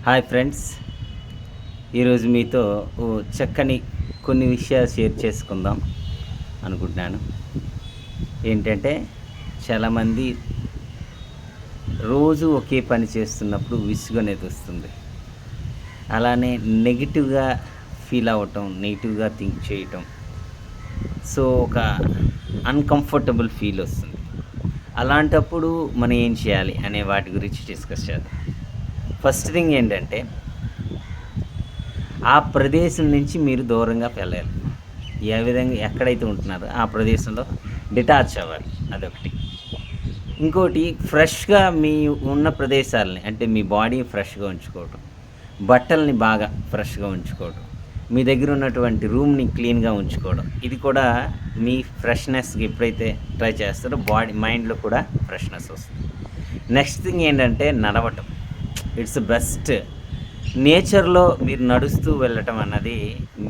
Hi friends, ఈరోజు మీతో ఓ చక్కని కొన్ని విషయాలు షేర్ చేసుకుందాం అనుకుంటున్నాను. ఏంటంటే, చాలామంది రోజు ఒకే పని చేస్తున్నప్పుడు విసుగు అనేది వస్తుంది. అలానే నెగిటివ్‌గా ఫీల్ అవ్వటం, నెగిటివ్‌గా థింక్ చేయటం. సో, ఒక అన్‌కంఫర్టబుల్ ఫీల్ వస్తుంది. అలాంటప్పుడు మనం ఏం చేయాలి అనే వాటి గురించి డిస్కస్ చేద్దాం. ఫస్ట్ థింగ్ ఏంటంటే, ఆ ప్రదేశం నుంచి మీరు దూరంగా వెళ్ళాలి. ఏ విధంగా ఎక్కడైతే ఉంటున్నారో ఆ ప్రదేశంలో డిటాచ్ అవ్వాలి. అదొకటి. ఇంకోటి, ఫ్రెష్‌గా మీ ఉన్న ప్రదేశాలని అంటే మీ బాడీ ఫ్రెష్‌గా ఉంచుకోవటం. బట్టల్ని బాగా ఫ్రెష్‌గా ఉంచుకోవడం. మీ దగ్గర ఉన్నటువంటి రూమ్‌ని క్లీన్‌గా ఉంచుకోవడం. ఇది కూడా మీ ఫ్రెష్‌నెస్‌కి ఎప్పుడైతే ట్రై చేస్తారో మైండ్‌లో కూడా ఫ్రెష్‌నెస్ వస్తుంది. నెక్స్ట్ థింగ్ ఏంటంటే నడవటం. It's best. నేచర్‌లో మీరు నడుస్తూ వెళ్ళటం అన్నది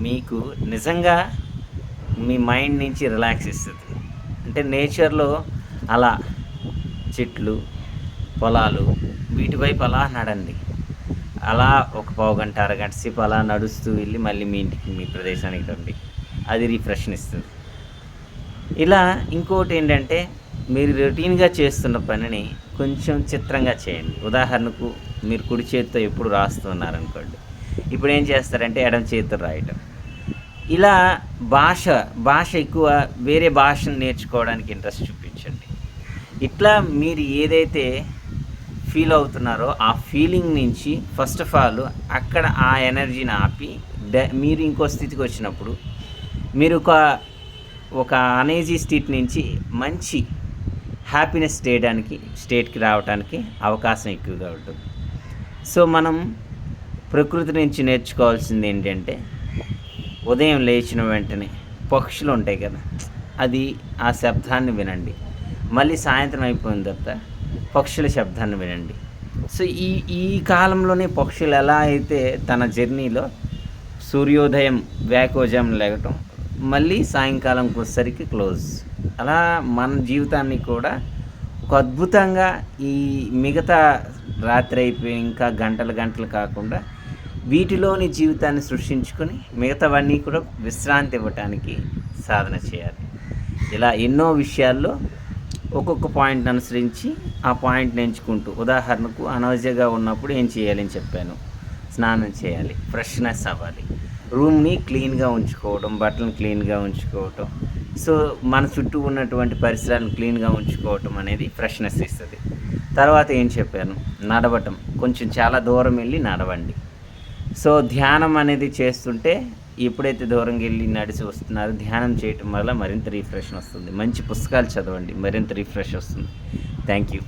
మీకు నిజంగా మీ మైండ్ నుంచి రిలాక్స్ ఇస్తది. అంటే నేచర్‌లో అలా చెట్లు, పొలాలు వీటి వైపు అలా నడండి. అలా ఒక పావుగంట, అరగంట సేపు అలా నడుస్తూ వెళ్ళి మళ్ళీ మీ ఇంటికి, మీ ప్రదేశానికి రండి. అది రిఫ్రెష్‌నిస్తది. ఇలా ఇంకోటేంటంటే, మీరు రొటీన్‌గా చేస్తున్న పనిని కొంచెం చిత్రంగా చేయండి. ఉదాహరణకు మీరు కుడి చేత్తో ఎప్పుడు రాస్తున్నారనుకోండి. ఇప్పుడేం చేస్తారంటే ఎడమ చేత్తో రాయటం. ఇలా భాష ఎక్కువ వేరే భాషను నేర్చుకోవడానికి ఇంట్రెస్ట్ చూపించండి. ఇట్లా మీరు ఏదైతే ఫీల్ అవుతున్నారో ఆ ఫీలింగ్ నుంచి ఫస్ట్ ఆఫ్ ఆల్ అక్కడ ఆ ఎనర్జీని ఆపి మీరు ఇంకో స్థితికి వచ్చినప్పుడు మీరు ఒక అనేజీ స్టేట్ నుంచి మంచి హ్యాపీనెస్ స్టేట్కి రావడానికి అవకాశం ఎక్కువగా ఉంటుంది. సో మనం ప్రకృతి నుంచి నేర్చుకోవాల్సింది ఏంటంటే, ఉదయం లేచిన వెంటనే పక్షులు ఉంటాయి కదా, అది ఆ శబ్దాన్ని వినండి. మళ్ళీ సాయంత్రం అయిపోయిన తర్వాత పక్షుల శబ్దాన్ని వినండి. సో ఈ కాలంలోనే పక్షులు ఎలా అయితే తన జర్నీలో సూర్యోదయం వేకోజామున లేగటం, మళ్ళీ సాయంకాలంకి వచ్చేసరికి క్లోజ్. అలా మన జీవితాన్ని కూడా ఒక అద్భుతంగా ఈ మిగతా రాత్రి అయిపోయి ఇంకా గంటలు గంటలు కాకుండా వీటిలోని జీవితాన్ని సృష్టించుకొని మిగతావన్నీ కూడా విశ్రాంతి ఇవ్వటానికి సాధన చేయాలి. ఇలా ఎన్నో విషయాల్లో ఒక్కొక్క పాయింట్ అనుసరించి ఆ పాయింట్ని ఎంచుకుంటూ, ఉదాహరణకు అనవజగా ఉన్నప్పుడు ఏం చేయాలని చెప్పాను. స్నానం చేయాలి, ఫ్రెష్నెస్ అవ్వాలి, రూమ్ని క్లీన్గా ఉంచుకోవడం, బట్టలను క్లీన్గా ఉంచుకోవటం. సో మన చుట్టూ ఉన్నటువంటి పరిసరాలను క్లీన్గా ఉంచుకోవటం అనేది ఫ్రెష్నెస్ ఇస్తుంది. తర్వాత ఏం చెప్పాను, నడవటం. కొంచెం చాలా దూరం వెళ్ళి నడవండి. సో ధ్యానం అనేది చేస్తుంటే ఎప్పుడైతే దూరంగా వెళ్ళి నడిచి వస్తున్నారో ధ్యానం చేయటం వల్ల మరింత రిఫ్రెష్ వస్తుంది. మంచి పుస్తకాలు చదవండి, మరింత రిఫ్రెష్ వస్తుంది. Thank you.